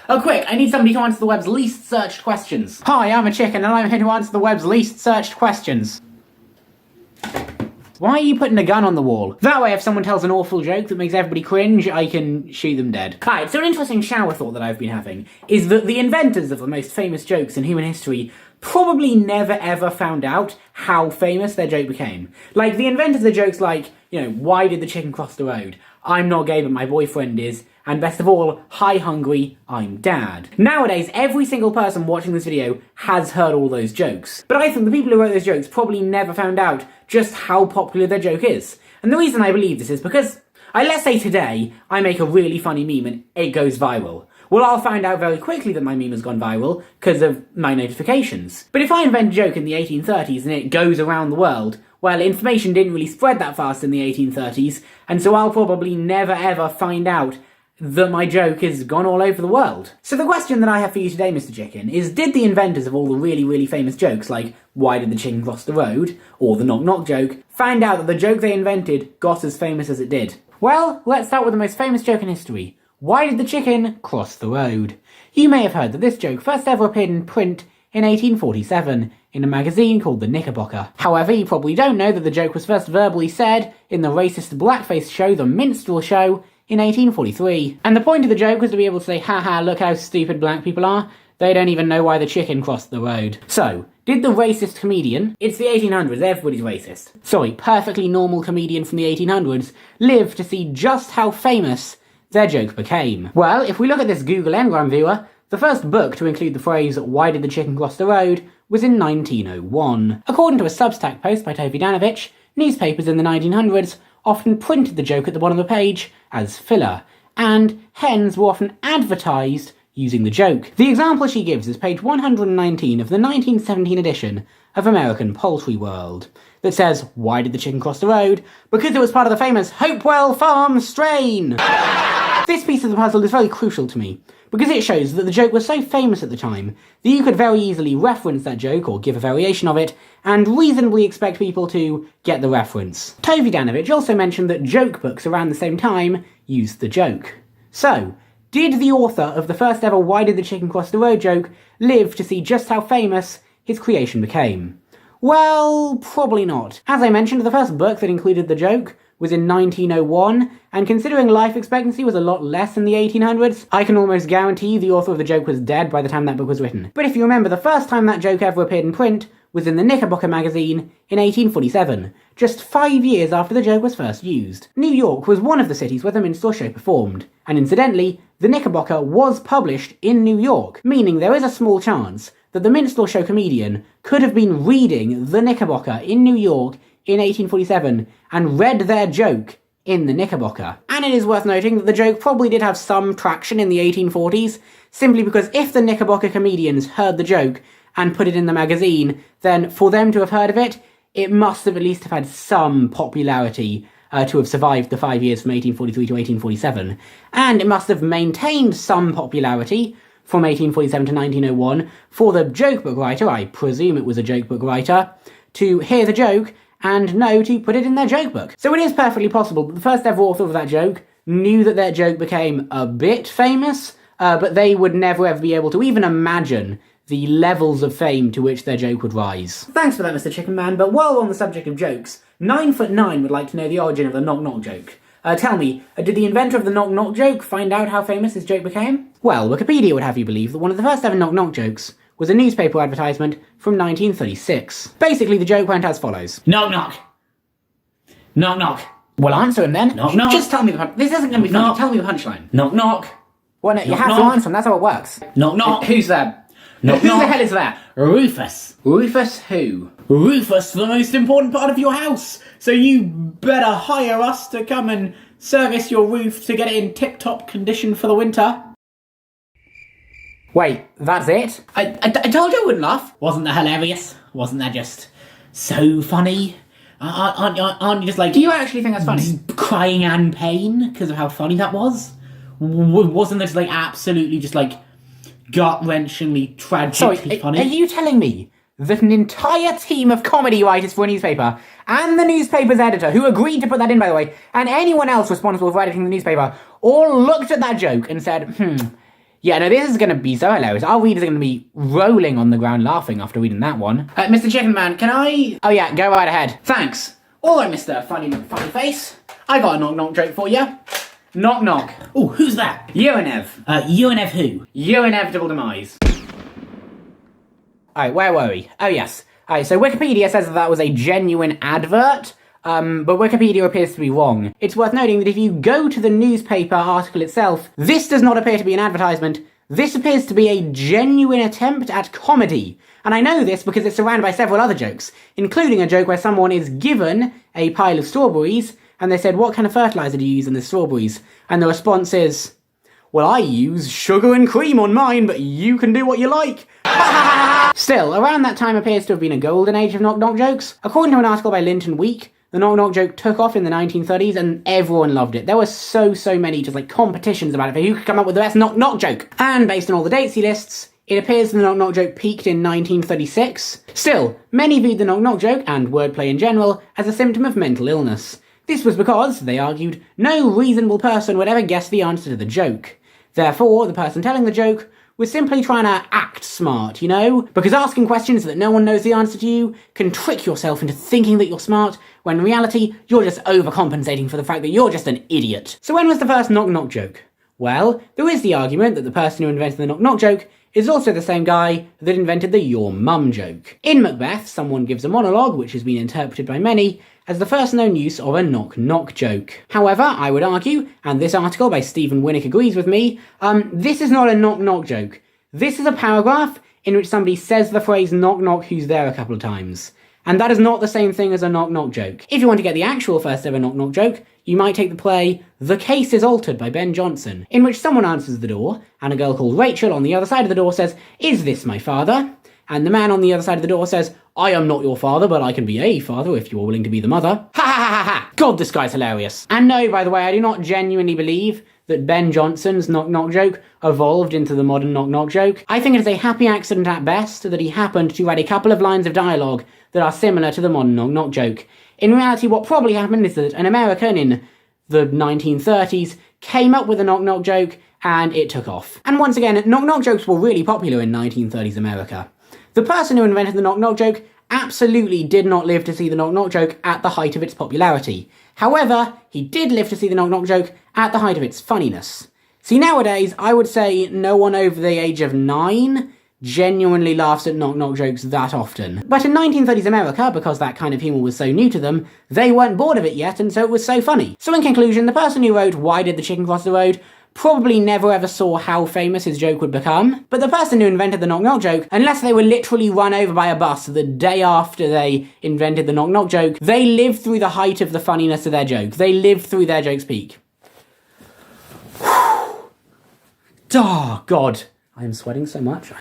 Oh, quick, I need somebody to answer the web's least searched questions. Hi, I'm a chicken and I'm here to answer the web's least searched questions. Why are you putting a gun on the wall? That way, if someone tells an awful joke that makes everybody cringe, I can shoot them dead. Hi, so an interesting shower thought that I've been having is that the inventors of the most famous jokes in human history probably never ever found out how famous their joke became. Like, the inventors of the jokes like, you know, why did the chicken cross the road? I'm not gay but my boyfriend is. And best of all, hi hungry, I'm dad. Nowadays, every single person watching this video has heard all those jokes. But I think the people who wrote those jokes probably never found out just how popular their joke is. And the reason I believe this is because, let's say today, I make a really funny meme and it goes viral. Well, I'll find out very quickly that my meme has gone viral because of my notifications. But if I invent a joke in the 1830s and it goes around the world, well, information didn't really spread that fast in the 1830s, and so I'll probably never ever find out that my joke has gone all over the world. So the question that I have for you today, Mr. Chicken, is did the inventors of all the really, really famous jokes, like why did the chicken cross the road, or the knock-knock joke, find out that the joke they invented got as famous as it did? Well, let's start with the most famous joke in history. Why did the chicken cross the road? You may have heard that this joke first ever appeared in print in 1847 in a magazine called The Knickerbocker. However, you probably don't know that the joke was first verbally said in the racist blackface show The Minstrel Show in 1843. And the point of the joke was to be able to say, haha, look how stupid black people are. They don't even know why the chicken crossed the road. So, did the racist comedian, it's the 1800s, everybody's racist, sorry, perfectly normal comedian from the 1800s, live to see just how famous their joke became? Well, if we look at this Google Ngram viewer, the first book to include the phrase, why did the chicken cross the road, was in 1901. According to a Substack post by Tove Danovich, newspapers in the 1900s often printed the joke at the bottom of the page as filler, and hens were often advertised using the joke. The example she gives is page 119 of the 1917 edition of American Poultry World, that says, why did the chicken cross the road? Because it was part of the famous Hopewell Farm strain! This piece of the puzzle is very crucial to me, because it shows that the joke was so famous at the time that you could very easily reference that joke or give a variation of it and reasonably expect people to get the reference. Tove Danovich also mentioned that joke books around the same time used the joke. So, did the author of the first ever Why Did the Chicken Cross the Road joke live to see just how famous his creation became? Well, probably not. As I mentioned, the first book that included the joke was in 1901, and considering life expectancy was a lot less in the 1800s, I can almost guarantee the author of the joke was dead by the time that book was written. But if you remember, the first time that joke ever appeared in print was in the Knickerbocker magazine in 1847, just 5 years after the joke was first used. New York was one of the cities where the minstrel show performed, and incidentally, the Knickerbocker was published in New York, meaning there is a small chance that the minstrel show comedian could have been reading the Knickerbocker in New York in 1847 and read their joke in the Knickerbocker. And it is worth noting that the joke probably did have some traction in the 1840s, simply because if the Knickerbocker comedians heard the joke and put it in the magazine, then for them to have heard of it, it must have at least have had some popularity to have survived the 5 years from 1843 to 1847. And it must have maintained some popularity from 1847 to 1901 for the joke book writer, I presume it was a joke book writer, to hear the joke and know to put it in their joke book. So it is perfectly possible that the first ever author of that joke knew that their joke became a bit famous, but they would never ever be able to even imagine the levels of fame to which their joke would rise. Thanks for that, Mr. Chicken Man, but while we're on the subject of jokes, 9'9" would like to know the origin of the knock-knock joke. Tell me, did the inventor of the knock-knock joke find out how famous his joke became? Well, Wikipedia would have you believe that one of the first ever knock-knock jokes was a newspaper advertisement from 1936. Basically, the joke went as follows. Knock knock. Knock knock. Well, answer him then. Knock knock. Just tell me the punchline. This isn't going to be funny. Tell me the punchline. Knock knock. Well, no, you have to answer him. That's how it works. Knock knock. Who's there? Knock knock. Who the hell is there? Rufus. Rufus who? Rufus, the most important part of your house. So you better hire us to come and service your roof to get it in tip-top condition for the winter. Wait, that's it? I told you I wouldn't laugh. Wasn't that hilarious? Wasn't that just so funny? Aren't you just like... Do you actually think that's funny? Crying and pain because of how funny that was? Wasn't that just like absolutely just like gut-wrenchingly tragically funny? Are you telling me that an entire team of comedy writers for a newspaper, and the newspaper's editor, who agreed to put that in, by the way, and anyone else responsible for editing the newspaper, all looked at that joke and said, Yeah, no, this is going to be so hilarious. Our readers are going to be rolling on the ground laughing after reading that one. Mr. Chicken Man, can I... Oh yeah, go right ahead. Thanks. All right, Mr. Funny Face. I got a knock-knock joke for you. Knock knock. Oh, who's that? Urinev. Urinev who? Your inevitable demise. Alright, where were we? Oh yes. Alright, so Wikipedia says that was a genuine advert, but Wikipedia appears to be wrong. It's worth noting that if you go to the newspaper article itself, this does not appear to be an advertisement. This appears to be a genuine attempt at comedy. And I know this because it's surrounded by several other jokes, including a joke where someone is given a pile of strawberries, and they said, what kind of fertilizer do you use in the strawberries? And the response is, well, I use sugar and cream on mine, but you can do what you like. Still, around that time appears to have been a golden age of knock-knock jokes. According to an article by Linton Week, the knock-knock joke took off in the 1930s and everyone loved it. There were so many just like competitions about it for who could come up with the best knock-knock joke. And based on all the dates he lists, it appears the knock-knock joke peaked in 1936. Still, many viewed the knock-knock joke, and wordplay in general, as a symptom of mental illness. This was because, they argued, no reasonable person would ever guess the answer to the joke. Therefore, the person telling the joke was simply trying to act smart, you know? Because asking questions that no one knows the answer to you can trick yourself into thinking that you're smart, when in reality, you're just overcompensating for the fact that you're just an idiot. So when was the first knock-knock joke? Well, there is the argument that the person who invented the knock-knock joke is also the same guy that invented the your mum joke. In Macbeth, someone gives a monologue, which has been interpreted by many, as the first known use of a knock-knock joke. However, I would argue, and this article by Stephen Winnick agrees with me, this is not a knock-knock joke. This is a paragraph in which somebody says the phrase knock-knock who's there a couple of times. And that is not the same thing as a knock-knock joke. If you want to get the actual first ever knock-knock joke, you might take the play The Case is Altered by Ben Jonson, in which someone answers the door, and a girl called Rachel on the other side of the door says, "Is this my father?" And the man on the other side of the door says, "I am not your father, but I can be a father if you are willing to be the mother." Ha ha ha ha! God, this guy's hilarious. And no, by the way, I do not genuinely believe that Ben Jonson's knock-knock joke evolved into the modern knock-knock joke. I think it is a happy accident at best that he happened to write a couple of lines of dialogue that are similar to the modern knock-knock joke. In reality, what probably happened is that an American in the 1930s came up with a knock-knock joke and it took off. And once again, knock-knock jokes were really popular in 1930s America. The person who invented the knock-knock joke absolutely did not live to see the knock-knock joke at the height of its popularity. However, he did live to see the knock-knock joke at the height of its funniness. See, nowadays, I would say no one over the age of 9 genuinely laughs at knock-knock jokes that often. But in 1930s America, because that kind of humour was so new to them, they weren't bored of it yet, and so it was so funny. So in conclusion, the person who wrote "Why did the chicken cross the road?" probably never ever saw how famous his joke would become. But the person who invented the knock-knock joke, unless they were literally run over by a bus the day after they invented the knock-knock joke, they lived through the height of the funniness of their joke. They lived through their joke's peak. Oh, God. I am sweating so much.